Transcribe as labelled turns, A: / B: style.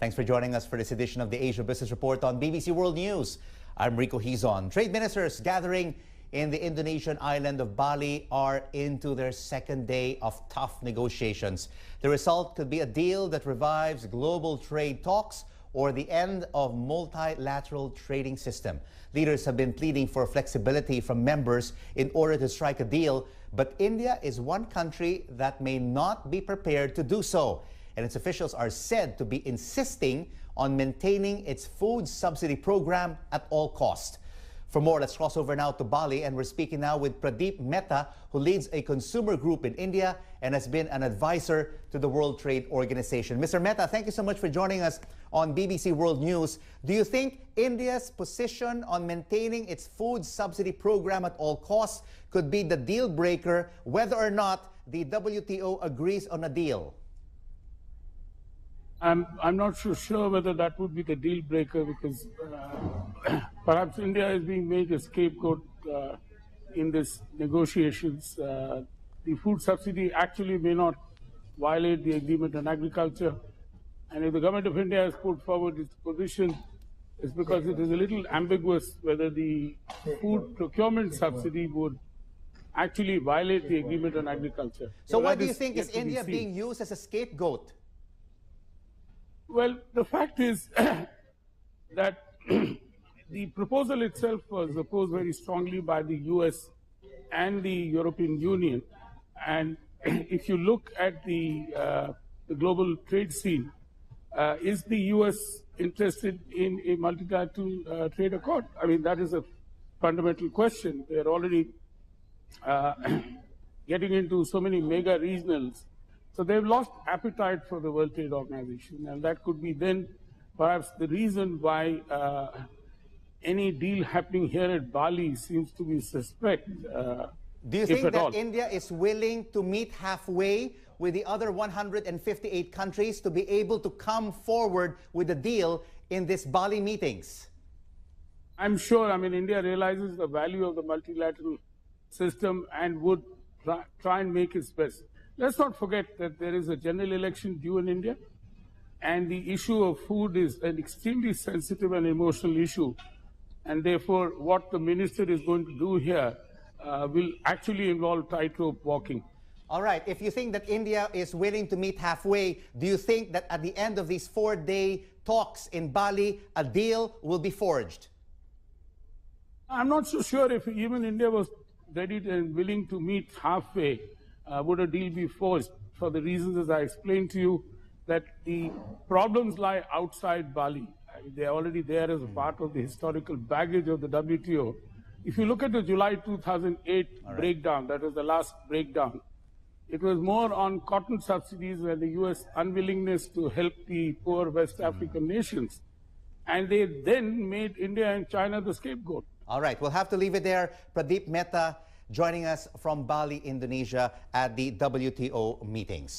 A: Thanks for joining us for this edition of the Asia Business Report on BBC World News. I'm Rico Hizon. Trade ministers gathering in the Indonesian island of Bali are into their second day of tough negotiations. The result could be a deal that revives global trade talks or the end of multilateral trading system. Leaders have been pleading for flexibility from members in order to strike a deal, but India is one country that may not be prepared to do so. And its officials are said to be insisting on maintaining its food subsidy program at all costs. For more, let's cross over now to Bali, and we're speaking now with Pradeep Mehta, who leads a consumer group in India and has been an advisor to the World Trade Organization. Mr. Mehta, thank you so much for joining us on BBC World News. Do you think India's position on maintaining its food subsidy program at all costs could be the deal breaker, whether or not the WTO agrees on a deal?
B: I'm not so sure whether that would be the deal breaker, because perhaps India is being made a scapegoat in this negotiations. The food subsidy actually may not violate the agreement on agriculture, and if the government of India has put forward its position, it's because it is a little ambiguous whether the food procurement subsidy would actually violate the agreement on agriculture.
A: So what do you think? Is India being used as a scapegoat?
B: Well, the fact is that the proposal itself was opposed very strongly by the US and the European Union. And if you look at the global trade scene, is the US interested in a multilateral trade accord? I mean, that is a fundamental question. They're already getting into so many mega regionals. So they've lost appetite for the World Trade Organization, and that could be then perhaps the reason why any deal happening here at Bali seems to be suspect.
A: Do you think that India is willing to meet halfway with the other 158 countries to be able to come forward with a deal in this Bali meetings?
B: I'm sure. I mean, India realizes the value of the multilateral system and would try and make its best. Let's not forget that there is a general election due in India, and the issue of food is an extremely sensitive and emotional issue. And therefore, what the minister is going to do here will actually involve tightrope walking.
A: All right. If you think that India is willing to meet halfway, do you think that at the end of these 4-day talks in Bali, a deal will be forged?
B: I'm not so sure if even India was ready and willing to meet halfway. Would a deal be forced, for the reasons as I explained to you, that the problems lie outside Bali. They're already there as a part of the historical baggage of the WTO. If you look at the July 2008 breakdown, that was the last breakdown, it was more on cotton subsidies and the US unwillingness to help the poor West African nations. And they then made India and China the scapegoat.
A: All right, we'll have to leave it there. Pradeep Mehta joining us from Bali, Indonesia at the WTO meetings.